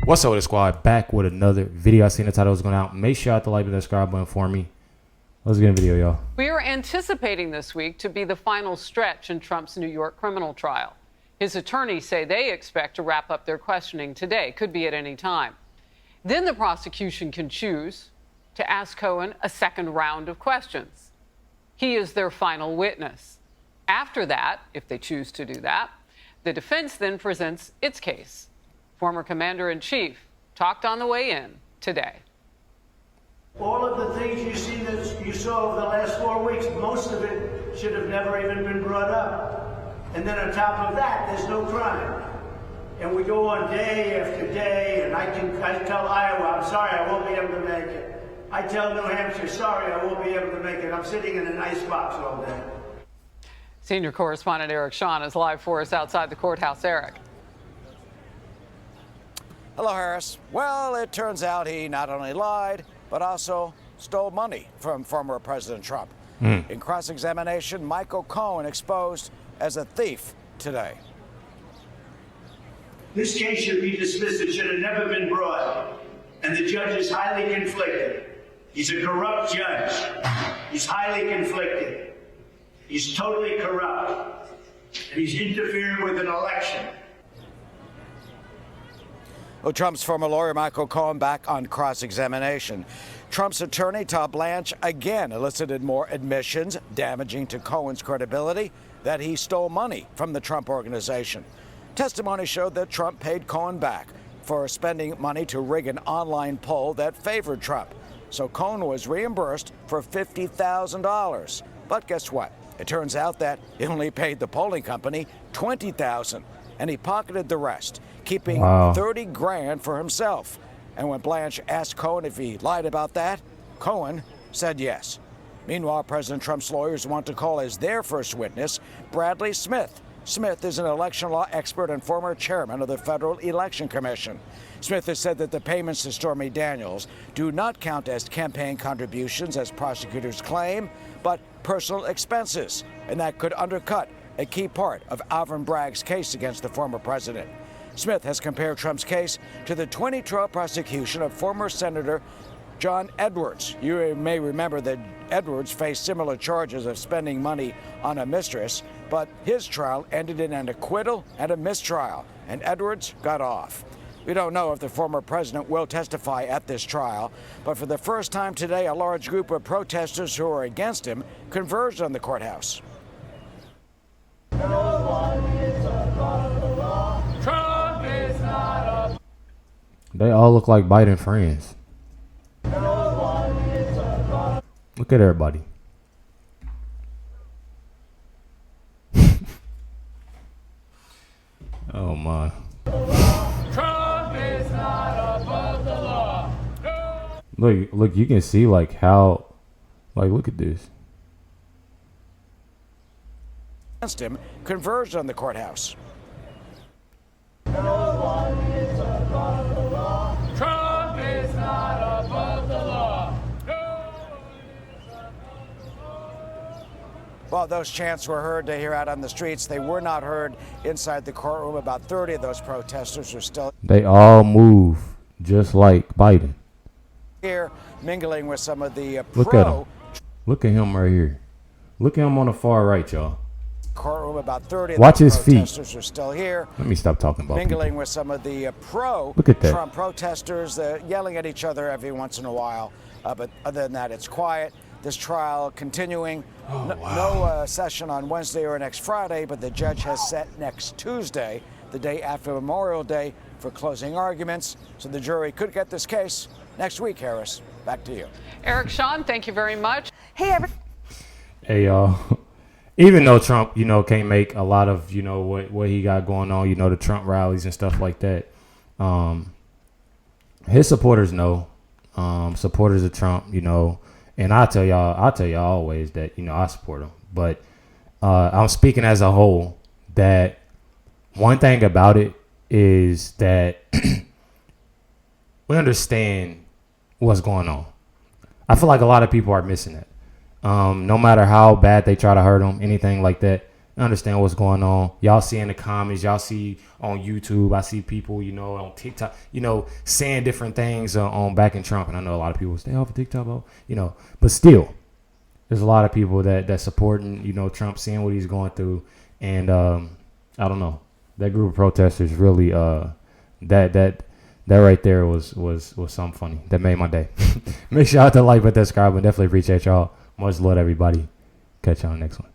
What's up with the squad? Back with another video. I seen the title was going out. Make sure you hit the like and subscribe button for me. Let's get a video, y'all. We are anticipating this week to be the final stretch in Trump's New York criminal trial. His attorneys say they expect to wrap up their questioning today. Could be at any time. Then the prosecution can choose to ask Cohen a second round of questions. He is their final witness. After that, if they choose to do that, the defense then presents its case. Former Commander-in-Chief talked on the way in today. All of the things you saw over the last 4 weeks, most of it should have never even been brought up. And then on top of that, there's no crime. And we go on day after day, and I tell Iowa, I'm sorry, I won't be able to make it. I tell New Hampshire, sorry, I won't be able to make it. I'm sitting in an icebox all day. Senior correspondent Eric Shawn is live for us outside the courthouse. Eric. Hello, Harris. Well, it turns out he not only lied, but also stole money from former President Trump. In cross-examination, Michael Cohen exposed as a thief today. This case should be dismissed. It should have never been brought. And the judge is highly conflicted. He's a corrupt judge. He's highly conflicted. He's totally corrupt. And he's interfering with an election. Well, Trump's former lawyer, Michael Cohen, back on cross-examination. Trump's attorney, Todd Blanche, again elicited more admissions damaging to Cohen's credibility that he stole money from the Trump organization. Testimony showed that Trump paid Cohen back for spending money to rig an online poll that favored Trump. So Cohen was reimbursed for $50,000. But guess what? It turns out that he only paid the polling company $20,000, and he pocketed the rest, keeping $30,000 for himself. And when Blanche asked Cohen if he lied about that, Cohen said yes. Meanwhile, President Trump's lawyers want to call as their first witness Bradley Smith. Smith is an election law expert and former chairman of the Federal Election Commission. Smith has said that the payments to Stormy Daniels do not count as campaign contributions, as prosecutors claim, but personal expenses, and that could undercut a key part of Alvin Bragg's case against the former president. Smith has compared Trump's case to the 2012 prosecution of former Senator John Edwards. You may remember that Edwards faced similar charges of spending money on a mistress, but his trial ended in an acquittal and a mistrial, and Edwards got off. We don't know if the former president will testify at this trial, but for the first time today, a large group of protesters who are against him converged on the courthouse. They all look like Biden friends. Look at everybody. Oh my. Trump is not above the law. No. Look, you can see like how, like, look at this. Against him converged on the courthouse. Trump is not above the law. While those chants were heard to hear out on the streets, they were not heard inside the courtroom. About 30 of those protesters are still They all move just like Biden. here, mingling with some of the Look at him. Look at him right here. Look at him on the far right, y'all. courtroom. About 30 Watch of the his feet. protesters are still here. Let me stop talking about Mingling people. with some of the Look at that. pro-Trump protesters, yelling at each other every once in a while. But other than that, it's quiet. This trial continuing. No session on Wednesday or next Friday, but the judge has set next Tuesday, the day after Memorial Day, for closing arguments. So the jury could get this case next week, Harris. Back to you. Eric Shawn, thank you very much. Hey, y'all. Even though Trump, can't make a lot of, what he got going on, the Trump rallies and stuff like that. His supporters know, supporters of Trump, and I tell y'all always that, I support him. But I'm speaking as a whole that one thing about it is that we understand what's going on. I feel like a lot of people are missing it. No matter how bad they try to hurt him, anything like that, understand what's going on. Y'all see in the comments, y'all see on YouTube, I see people, on TikTok, saying different things on backing Trump. And I know a lot of people stay off of TikTok, but still, there's a lot of people that supporting, Trump, seeing what he's going through. And I don't know, that group of protesters really, that right there was something funny. That made my day. Make sure y'all to like, but subscribe, and definitely appreciate y'all. Much love, everybody. Catch y'all next one.